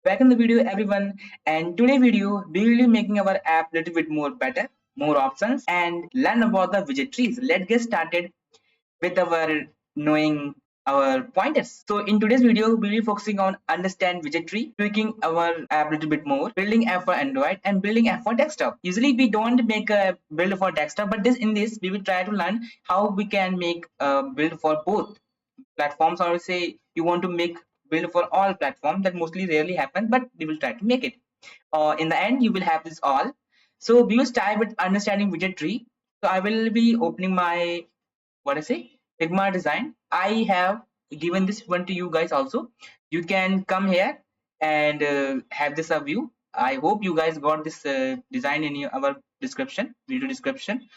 Back in the video everyone, and today video we will be making our app little bit more better, more options, and learn about the widget trees. Let's get started with our knowing our pointers. So in today's video we'll be focusing on understand widget tree, tweaking our app a little bit more, building app for Android and building app for desktop. Usually we don't make a build for desktop, but in this we will try to learn how we can make a build for both platforms, or say you want to make build for all platforms. That mostly rarely happen, but we will try to make it. In the end you will have this all. So we will start with understanding widget tree. So I will be opening my what I say Figma design. I have given this one to you guys also. You can come here and have this a view. I hope you guys got this design in our description, video description.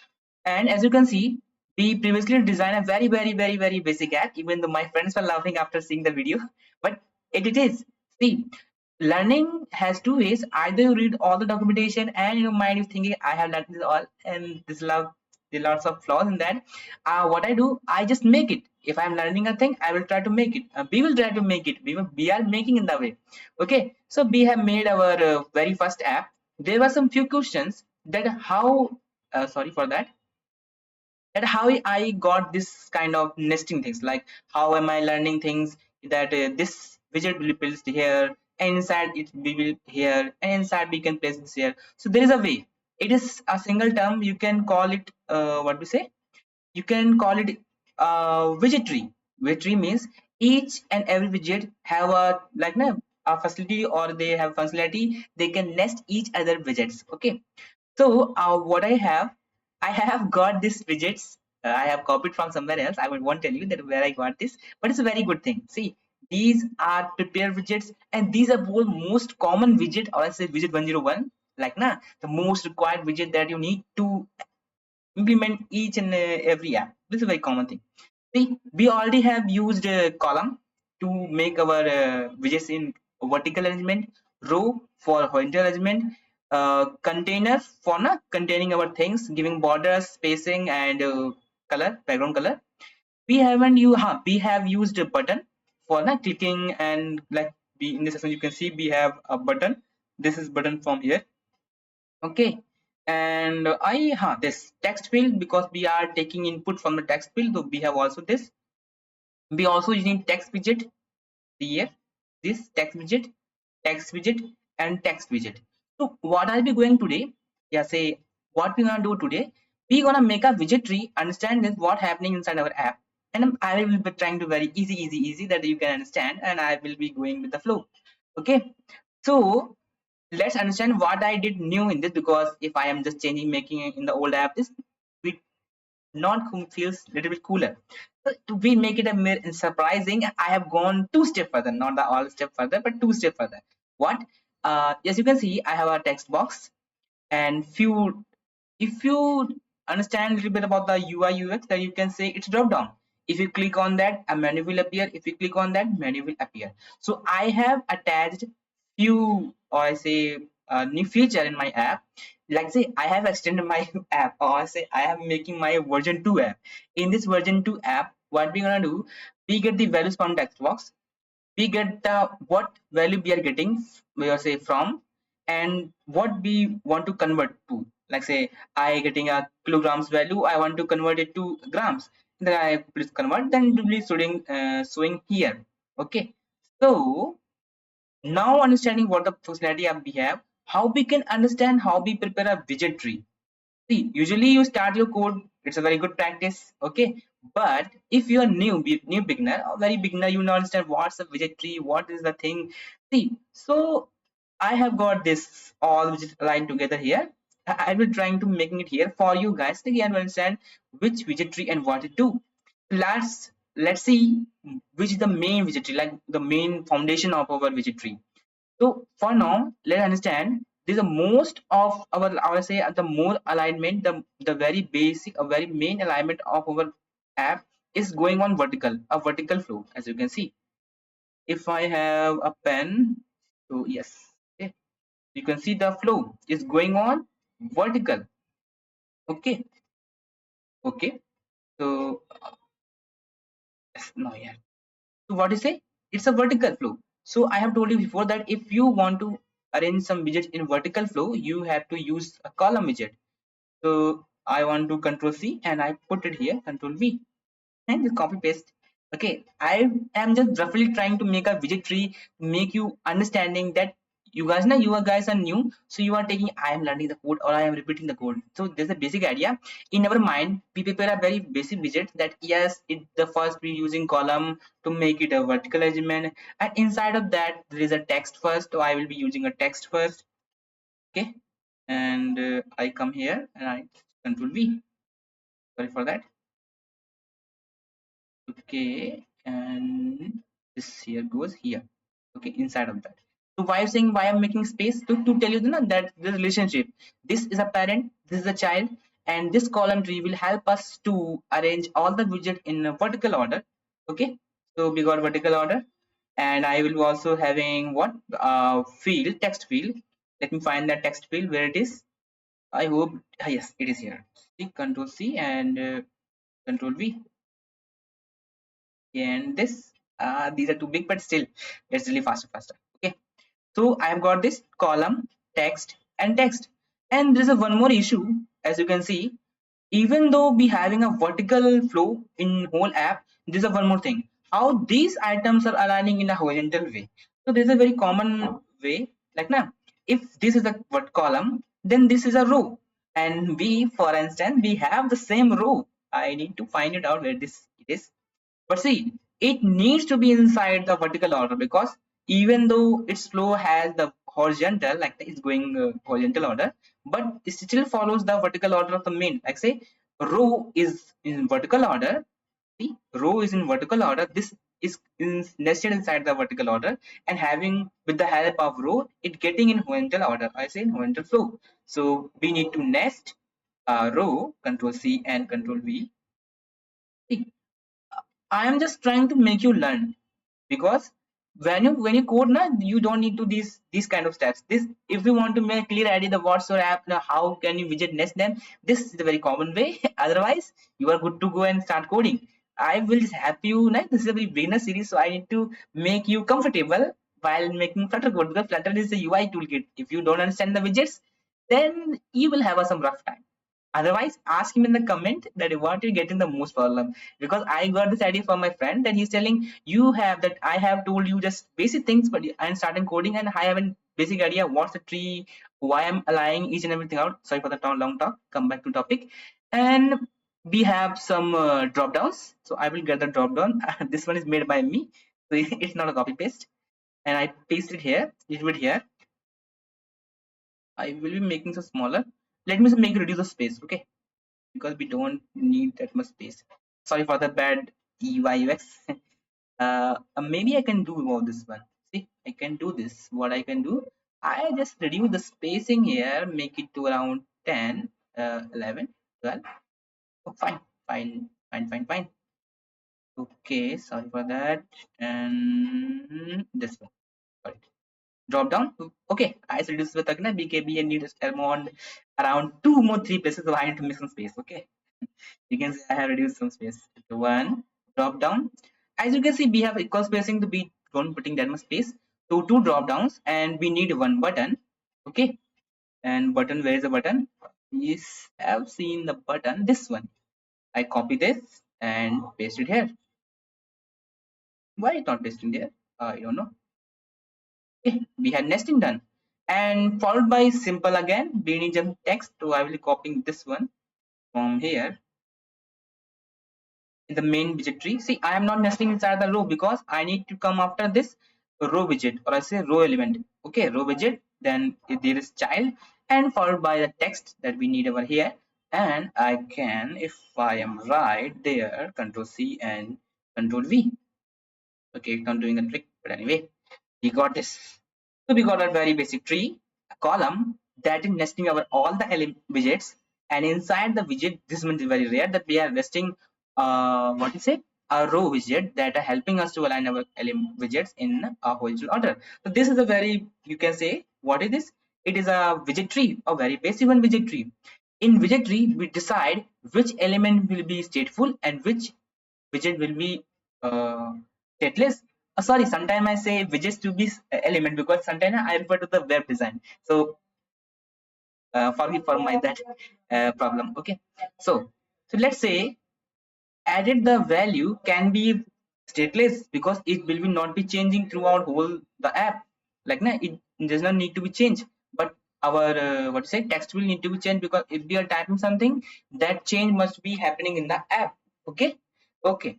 And as you can see, we previously designed a very basic app, even though my friends were laughing after seeing the video. But it is. See, learning has two ways. Either you read all the documentation and your mind is thinking, I have learned this all and this love there are lots of flaws in that. What I do, I just make it. If I'm learning a thing, I will try to make it. We will try to make it. We are making in the way. Okay, so we have made our very first app. There were some few questions that how sorry for that, how I got this kind of nesting things, like how am I learning things that this widget will be placed here, and inside it we will here, and inside we can place this here. So there is a way. It is a single term. You can call it what we say. You can call it widget tree. Widget tree means each and every widget have a like a facility, or they have functionality. They can nest each other widgets. Okay, so what I have got this widgets. I have copied from somewhere else. I won't tell you that where I got this, but it's a very good thing. See, these are prepared widgets, and these are both most common widget, or I say widget 101. Like the most required widget that you need to implement each and every app. This is a very common thing. See, we already have used a column to make our widgets in vertical arrangement, row for horizontal arrangement, container for containing our things, giving borders, spacing, and color, background color. We have used a button for clicking, and like in this section you can see we have a button. This is button from here. Okay, and this text field, because we are taking input from the text field, so we have also this. We also using text widget here, this text widget, and text widget. So what I'll be going today, yeah, say what we're gonna do today. We're gonna make a widget tree, understand this what happening inside our app, and I will be trying to very easy that you can understand, and I will be going with the flow. Okay, so let's understand what I did new in this, because if I am just changing making it in the old app, this will not feels little bit cooler. So we make it a more surprising. I have gone two step further, not the all step further, but two step further. What? As you can see, I have a text box, and few. If you understand a little bit about the UI UX, then you can say it's drop down. If you click on that, a menu will appear. If you click on that, menu will appear. So I have attached few, or I say a new feature in my app. Like say I have extended my app, or I say I am making my version 2 app. In this version 2 app, what we're gonna do, we get the values from text box. We get the what value we are getting, we are say from, and what we want to convert to. Like say I getting a kilograms value, I want to convert it to grams, then I please convert, then it will be showing here. Okay, so now understanding what the functionality we have, how we can understand how we prepare a widget tree. See, usually you start your code, it's a very good practice, okay? But if you are new beginner or very beginner, you don't understand what's a widget tree, what is the thing. See, so I have got this all which is aligned together here. I will trying to making it here for you guys to again understand which widget tree and what it do. Let's see which is the main widget tree, like the main foundation of our widget tree. So for now, let's understand this is the most of our, I would say the more alignment, the very basic, a very main alignment of our app is going on vertical, a vertical flow, as you can see. If I have a pen, so yes, okay, you can see the flow is going on vertical. Okay, okay. So yes, no, yeah. So what you say? It's a vertical flow. So I have told you before that if you want to arrange some widgets in vertical flow, you have to use a column widget. So I want to control C and I put it here, control V, and just copy paste. Okay, I am just roughly trying to make a widget tree, make you understanding that you guys are new, so you are taking, I am learning the code or I am repeating the code. So there's a basic idea in our mind. We prepare a very basic widget that yes, the first we using column to make it a vertical element, and inside of that there is a text first, so I will be using a text first. Okay, and I come here and I control V, sorry for that. Okay, and this here goes here. Okay, inside of that. So why I'm saying, why I'm making space to tell you that the relationship, this is a parent, this is a child, and this column tree will help us to arrange all the widget in a vertical order. Okay, so we got vertical order, and I will also having what field, text field. Let me find that text field where it is. I hope, yes, it is here. See, control C and control V, and this these are too big, but still it's really faster. Okay, so I have got this column, text and text, and there's a one more issue. As you can see, even though we having a vertical flow in whole app, there's a one more thing, how these items are aligning in a horizontal way. So there's a very common way, like now, if this is a what column, then this is a row, and we, for instance, we have the same row. I need to find it out where this it is, but see, it needs to be inside the vertical order, because even though its flow has the horizontal, like it's going horizontal order, but it still follows the vertical order of the main. Like say, row is in vertical order. See, row is in vertical order. This is nested inside the vertical order, and having with the help of row, it getting in horizontal order. I say in horizontal flow. So we need to nest row. Control C and control V. See, I am just trying to make you learn, because when you code now, you don't need to these kind of steps. This, if you want to make clear idea the what's your app now, how can you widget nest them, this is the very common way. Otherwise you are good to go and start coding. I will just help you now. This is a very beginner series, so I need to make you comfortable while making Flutter code, because Flutter is a UI toolkit. If you don't understand the widgets, then you will have some rough time. Otherwise, ask him in the comment that what you get in the most problem. Because I got this idea from my friend that he's telling you have that I have told you just basic things, but I'm starting coding and I have a basic idea what's the tree, why I'm aligning each and everything out. Sorry for the long talk. Come back to topic, and we have some drop downs. So I will get the drop down. This one is made by me, so it's not a copy paste, and I paste it here, little bit here. I will be making some smaller. Let me make reduce the space, okay? Because we don't need that much space. Sorry for the bad UI UX. Maybe I can do all this one. See, I can do this. What I can do, I just reduce the spacing here, make it to around 10, 11, 12. Oh, fine. Okay, sorry for that. And this one. Sorry. Drop down. Okay, I reduce with again BKB and need around two more three places, so I need to make some space. Okay, you can see I have reduced some space. One drop down. As you can see, we have equal spacing to be don't putting that much space. So two drop downs, and we need one button. Okay, and button, where is the button? Yes, have seen the button. This one. I copy this and paste it here. Why it's not pasting there? I don't know. Okay, we have nesting done, and followed by simple again. We need some text, so I will be copying this one from here in the main widget tree. See, I am not nesting inside the row because I need to come after this row widget, or I say row element. Okay, row widget, then there is child, and followed by the text that we need over here. And I can, if I am right there, control C and control V. Okay, it's not doing the trick, but anyway, we got this. So we got a very basic tree, a column that is nesting our all the widgets, and inside the widget, this one is very rare that we are nesting what is it? A row widget that are helping us to align our widgets in a horizontal order. So this is a very, you can say, what is this? It is a widget tree, a very basic one widget tree. In widget tree, we decide which element will be stateful and which widget will be stateless. Sorry, sometimes I say widgets to be element because sometimes I refer to the web design. So forgive for my that problem. Okay, so let's say added the value can be stateless because it will be not be changing throughout whole the app, like it does not need to be changed, but our what to say text will need to be changed because if we are typing something, that change must be happening in the app. Okay, okay,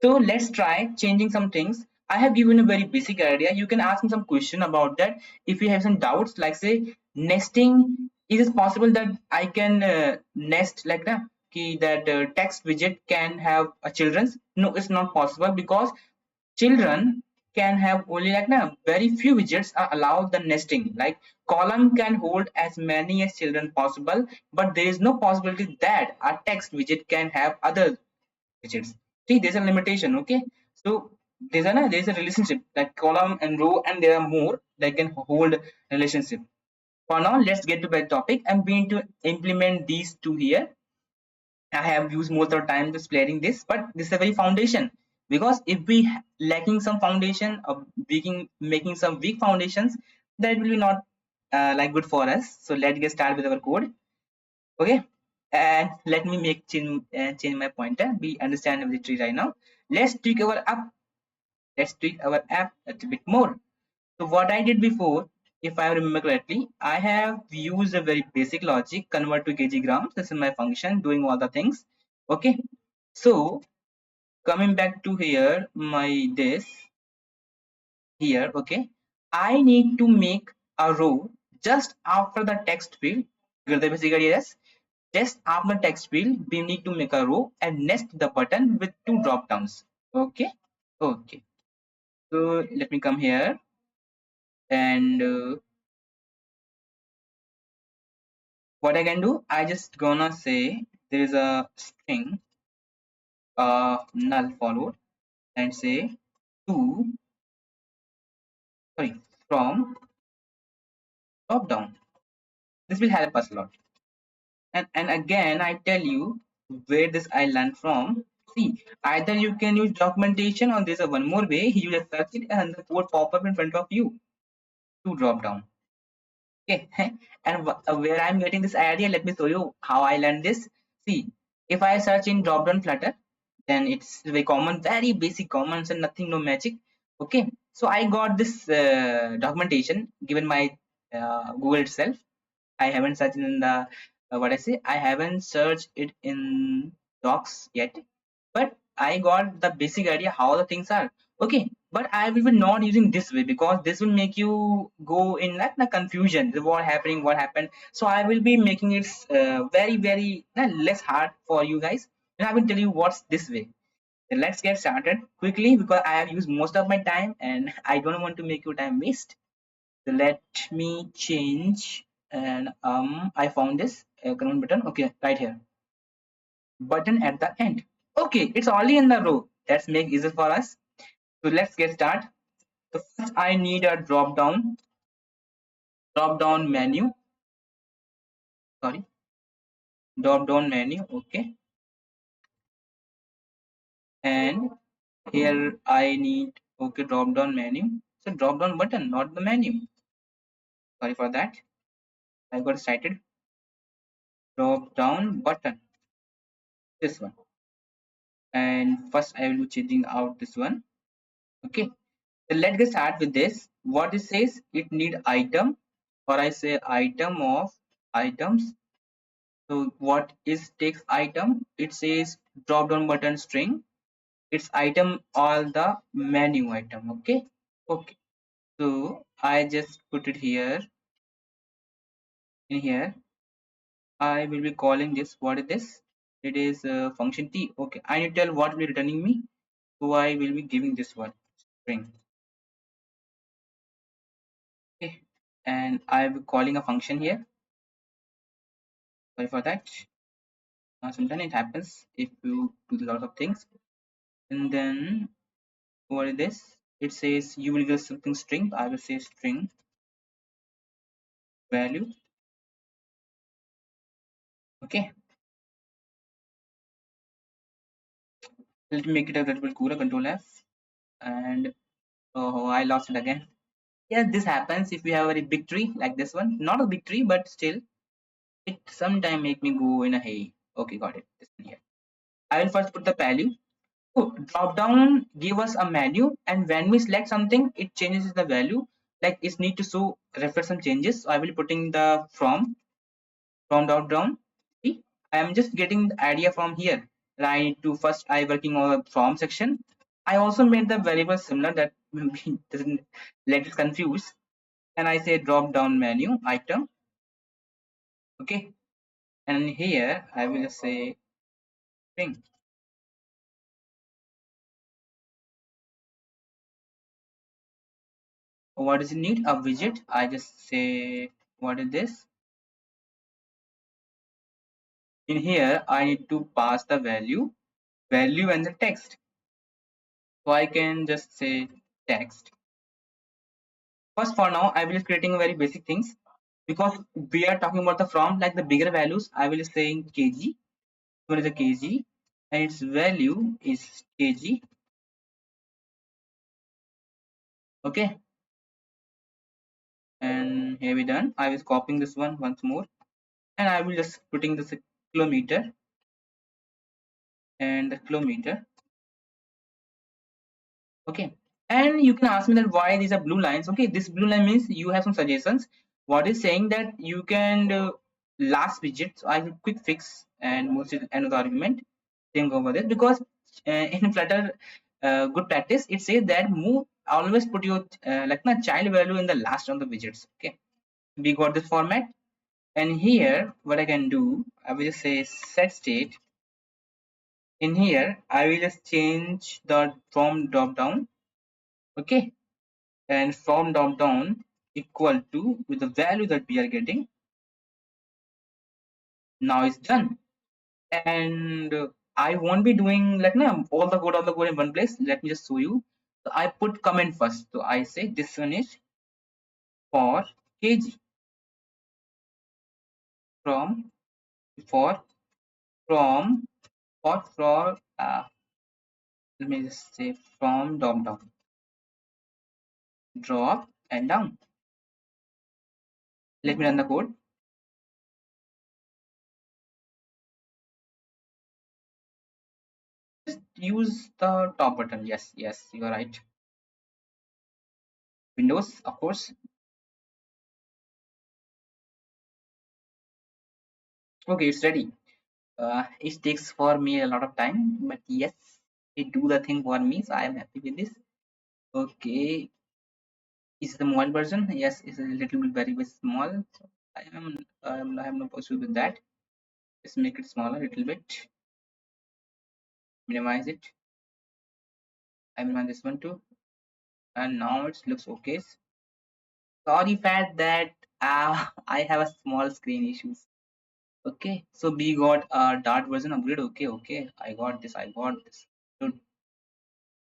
so let's try changing some things. I have given a very basic idea. You can ask me some question about that if you have some doubts, like say nesting. Is it possible that I can nest like that? That text widget can have a children's? No, it's not possible because children can have only like very few widgets are allowed the nesting. Like column can hold as many as children possible, but there is no possibility that a text widget can have other widgets. See, there's a limitation. Okay, so there's a relationship like column and row, and there are more that can hold relationship. For now, let's get to the topic. I'm going to implement these two here. I have used most of the time just explaining this, but this is a very foundation, because if we lacking some foundation of making some weak foundations, that will be not like good for us. So let's get started with our code. Okay, and let me change my pointer. We understand the tree right now. Let's tweak our app. Let's tweak our app a bit more. So what I did before, if I remember correctly, I have used a very basic logic, convert to kg. This is my function doing all the things. Okay, so coming back to here, my this here. Okay, I need to make a row just after the text field. Get the basic idea? Yes. Just after text field, we need to make a row and nest the button with two drop downs. Okay, okay. So let me come here and what I can do, I just gonna say there is a string null followed and say to, sorry, from drop down. This will help us a lot. And again, I tell you where this I learned from. See, either you can use documentation or there's a one more way. You just search it and the code pop up in front of you to drop down. Okay, and where I'm getting this idea, let me show you how I learned this. See, if I search in dropdown Flutter, then it's very common, very basic commons and nothing, no magic. Okay, so I got this documentation given by Google itself. I haven't searched in the what I say. I haven't searched it in docs yet, but I got the basic idea how the things are. Okay, but I will be not using this way because this will make you go in like the confusion. What happening? What happened? So I will be making it very less hard for you guys, and I will tell you what's this way. Then let's get started quickly because I have used most of my time and I don't want to make your time waste. So let me change, and I found this command button. Okay, right here, button at the end. Okay, it's only in the row. Let's make easier for us. So let's get started. So first I need a drop down menu. Sorry, drop down menu. Okay, and here I need, okay, drop down menu. So drop down button, not the menu. Sorry for that. I got excited. Drop down button. This one. And first I will be changing out this one. Okay, so let's get start with this. What it says, it need item, or I say item of items. So what is text item? It says drop down button string. It's item all the menu item. Okay, okay. So I just put it here. In here I will be calling this, what is this? It is function t. Okay, I need to tell what will be returning me. So I will be giving this one string. Okay, and I will be calling a function here. Sorry for that. Sometimes it happens if you do a lot of things. And then what is this? It says you will get something string. I will say string value. Okay, let me make it a little bit cooler. Control F, and Oh, I lost it again. Yeah, this happens if you have a very big tree like this one. Not a big tree, but still, it sometime make me go in a hay. Okay, got it. This one here. I will first put the value. Oh, drop down give us a menu, and when we select something, it changes the value. Like it need to show reflect some changes. So I will putting the from drop down. See, I am just getting the idea from here. Right to first I working on the from section. I also made the variable similar that maybe doesn't let it confuse. And I say drop down menu item. Okay, and here I will just say thing. What does it need? A widget. I just say what is this? In here I need to pass the value and the text. So I can just say text. First, for now I will creating a very basic things, because we are talking about the from like the bigger values. I will saying kg. What is a kg? And its value is kg. Okay, and here we done. I was copying this one once more, and I will just putting this kilometer and the kilometer. Okay, and you can ask me that why these are blue lines. Okay, this blue line means you have some suggestions. What is saying that you can last widget. So I will quick fix and most is another argument think over this, because in Flutter good practice it says that move always put your like the child value in the last of the widgets. Okay, we got this format, and here what I can do, I will just say set state. In here I will just change the from drop down. Okay, and from drop down equal to with the value that we are getting. Now it's done. And I won't be doing like no all the code in one place. Let me just show you. So I put comment first. So I say this one is for kg, from for from for let me just say from drop and down. Let me run the code. Just use the top button. Yes, yes, you are right. Windows, of course. Okay, it's ready. It takes for me a lot of time, but yes, it do the thing for me, so I am happy with this. Okay, is the mobile version? Yes, it's a little bit very small. So I have no issue with that. Just make it smaller a little bit, minimize it. I minimize this one too, and now it looks okay. Sorry fact that I have a small screen issues. Okay, so we got a Dart version upgrade. Okay, okay, I got this. I got this. Good.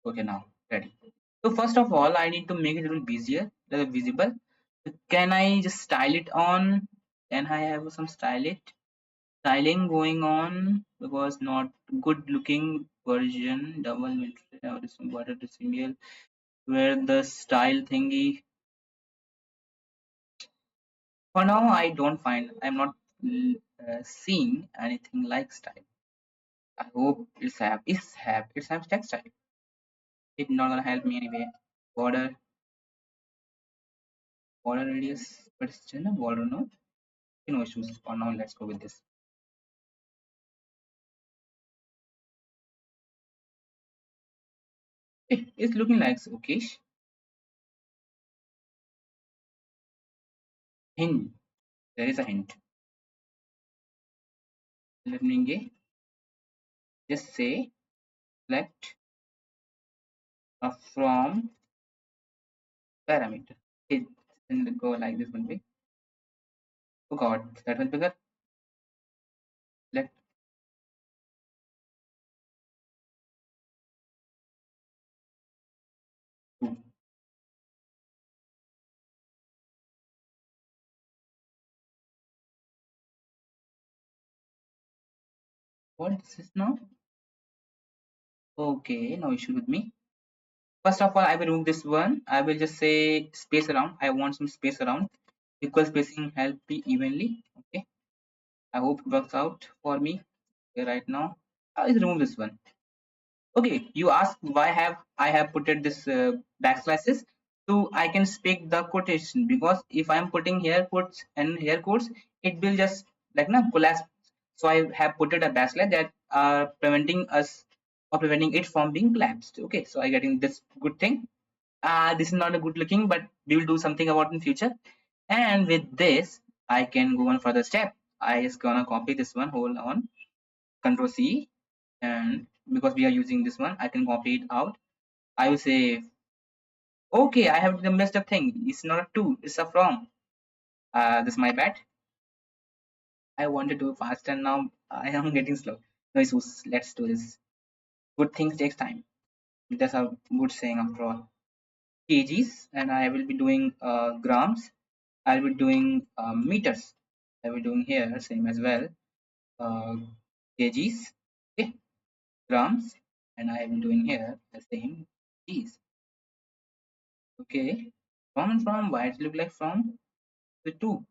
Okay, now ready. So first of all, I need to make it a little busier, visible. So can I just style it on? Can I have some styling going on? Because not good looking version, double water symbol, where the style thingy. For now, I don't find. I'm not seeing anything like style. I hope it's have textile. It's not gonna help me anyway. Border radius, but it's still a border, no? No issues for now. Let's go with this. It's looking like okay. Hint. There is a hint. Let me just say select a from parameter. It and go like this one way. Oh god, that was bigger. Let two. What is this now? Okay, no issue with me. First of all, I will remove this one. I will just say space around. I want some space around. Equal spacing help me evenly. Okay, I hope it works out for me. Okay, right now I will remove this one. Okay, you ask why have I have put it this backslashes, so I can speak the quotation, because if I'm putting here quotes and here quotes, it will just like na collapse. So I have put it a backslash that are preventing us or preventing it from being collapsed. Okay, so I getting this good thing. This is not a good looking, but we will do something about in future. And with this I can go on further step. I just gonna copy this one. Hold on, Control C, and because we are using this one, I can copy it out. I will say, okay, I have the messed up thing. It's not a to, it's a from. This is my bad. I wanted to do fast and now I am getting slow. No issues. Let's do this. Good things takes time. That's a good saying after all. Kgs, and I will be doing grams. I'll be doing meters. I will be doing here same as well. Uh, kgs, okay, grams, and I am doing here the same G's. Okay, from and from, why it look like from the two.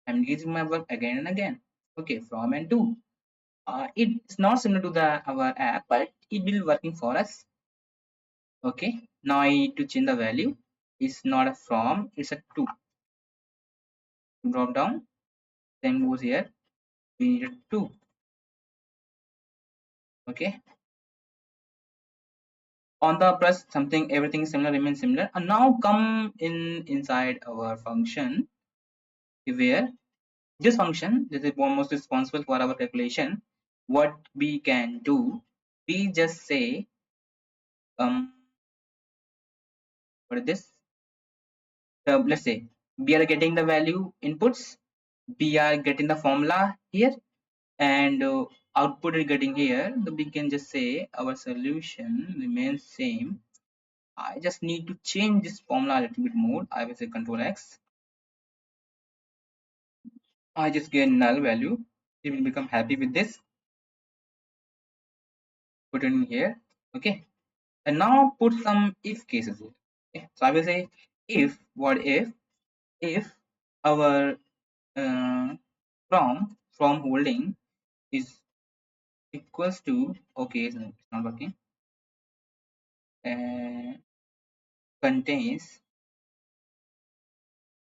I'm using my work again and again. Okay, from and to. It's not similar to the our app, but it will working for us. Okay, now I need to change the value. It's not a from, it's a to. Drop down, same goes here. We need a to. Okay, on the plus something, everything similar remains similar. And now come in inside our function where this function, this is almost responsible for our calculation. What we can do, we just say what is this? Let's say we are getting the value inputs, we are getting the formula here, and output is getting here. So we can just say our solution remains same. I just need to change this formula a little bit more. I will say Control X. I just get null value. It will become happy with this. Put it in here. Okay. And now put some if cases here. Okay. So I will say if, what if our from holding is equals to, okay, it's not working, uh, contains,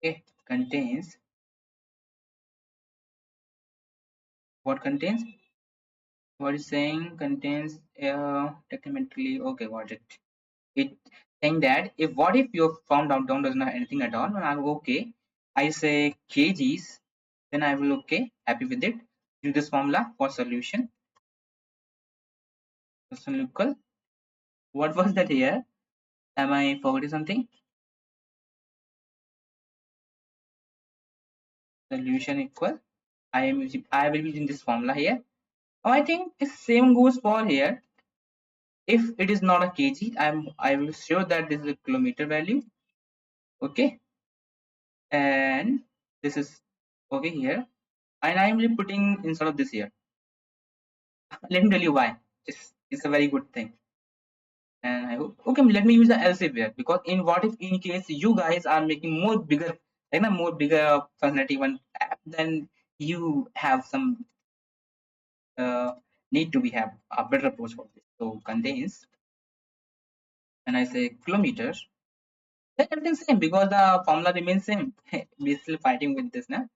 okay, contains, what contains, what is saying contains, technically, okay, got it saying that if, what if your from down doesn't have anything at all, and I go okay, I say kgs, then I will okay, happy with it. Use this formula for solution. Equal, what was that here? Am I forgetting something? Solution equal, I will be using this formula here. Oh, I think the same goes for here. If it is not a kg, I will show that this is a kilometer value. Okay, and this is okay here, and I am putting instead of this here. Let me tell you why. It's a very good thing. And I hope, okay, let me use the else if here, because in what if in case you guys are making more bigger, like a more bigger functionality one app, then you have some need to be have a better approach for this. So contains, and I say kilometers, then everything's same because the formula remains same. We're still fighting with this now.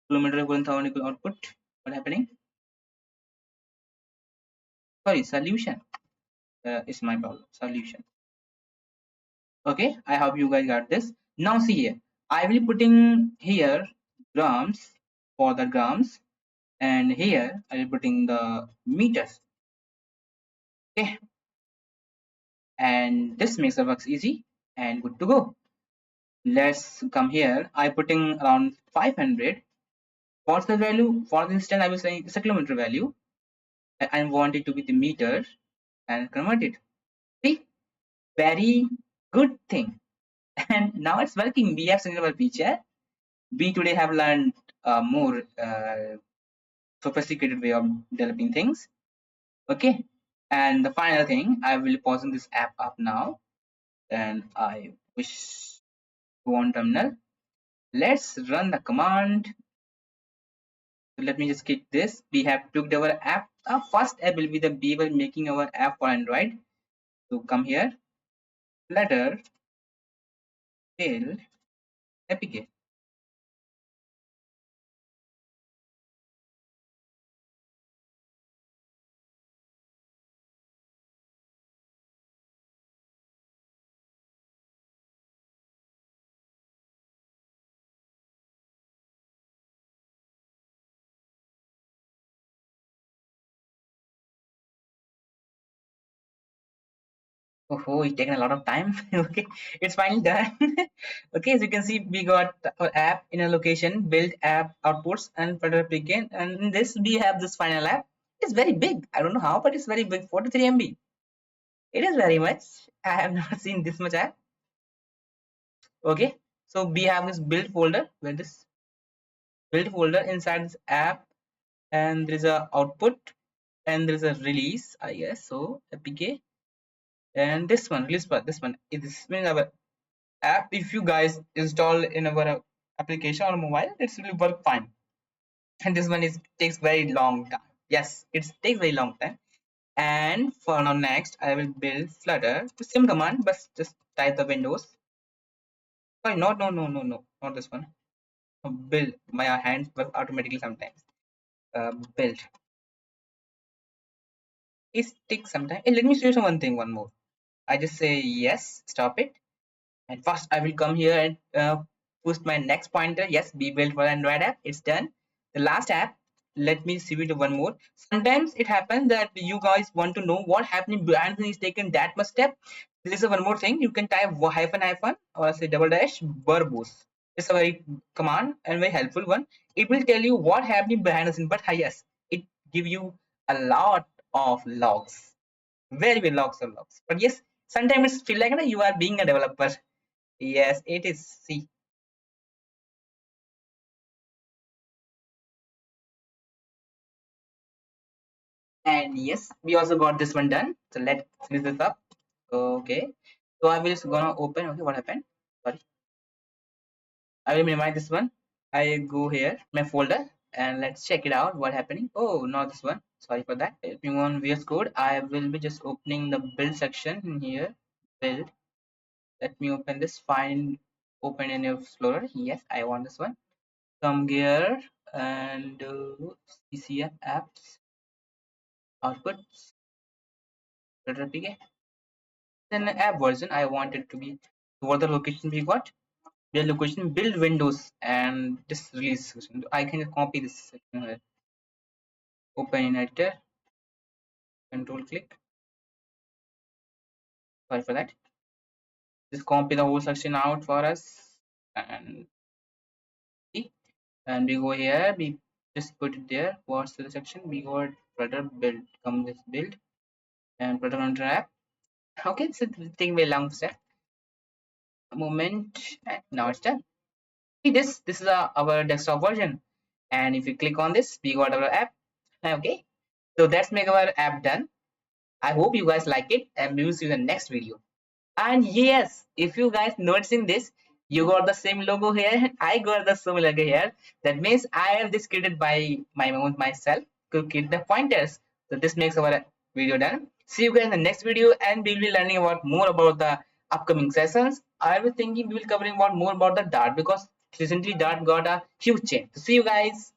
Kilometer equal 1000 equal output. What happening? Sorry, solution. Is my problem. Solution. Okay, I hope you guys got this. Now see here, I will be putting here grams for the grams, and here I will be putting the meters. Okay, and this makes the works easy and good to go. Let's come here. I putting around 500. What's the value? For the instant, I was saying it's a kilometer value. I want it to be the meter and convert it. See, very good thing. And now it's working. We have seen our feature. We today have learned more sophisticated way of developing things. Okay, And the final thing, I will pausing this app up now, and I wish to on terminal. Let's run the command. So let me just click this. We have picked our app. Our first app will be the Beaver making our app for Android. So come here, Flutter Build APK. Oh, it's taken a lot of time. Okay, it's finally done. Okay, as you can see, we got our app in a location, build app outputs and Flutter application. And in this, we have this final app. It's very big. I don't know how, but it's very big, 43 MB. It is very much. I have not seen this much app. Okay, so we have this build folder where this build folder inside this app, and there is a output and there is a release. I guess so. APK and this one release part. This one is our app. If you guys install in our application or mobile, it will work fine. And this one is takes very long time. Yes, it takes very long time. And for now, next I will build Flutter. The same command, but just type the windows. Sorry, no, not this one. Build. My hands work automatically sometimes. Build. It takes some time. Let me show you one thing. One more. I just say yes. Stop it. And first I will come here and push my next pointer. Yes, be built for Android app. It's done. The last app, let me see it one more. Sometimes it happens that you guys want to know what happening behind is taken that much step. This is one more thing. You can type hyphen or say double dash verbose. It's a very command and very helpful one. It will tell you what happening behind the scene. But yes, it give you a lot of logs, very logs of logs. But yes, sometimes it feel like you are being a developer. Yes, it is. See, and yes, we also got this one done. So let's finish this up. Okay. So I will just gonna open. Okay, what happened? Sorry. I will minimize this one. I go here, my folder, and let's check it out. What happening? Oh, not this one. Sorry for that. If you want VS Code, I will be just opening the build section in here. Build. Let me open this. Find open in your Explorer. Yes, I want this one. Come here and CCF apps outputs. APK. Then app version, I want it to be what the location we got. Build location, build windows, and this release section. I can copy this section. Open in editor, control click. Sorry for that. Just copy the whole section out for us, and see. And we go here. We just put it there. What's the section? We got Flutter build. Come this build and Flutter Counter app. Okay, so it's taking very long step. A moment, and now it's done. See this is our desktop version, and if you click on this, we got our app. Okay, so let's make our app done. I hope you guys like it, and we will see you in the next video. And yes, if you guys noticing this, you got the same logo here. I got the same logo here. That means I have this created by myself to create the pointers. So this makes our video done. See you guys in the next video, and we'll be learning about more about the upcoming sessions. I was thinking we will covering about more about the Dart because recently Dart got a huge change. So see you guys.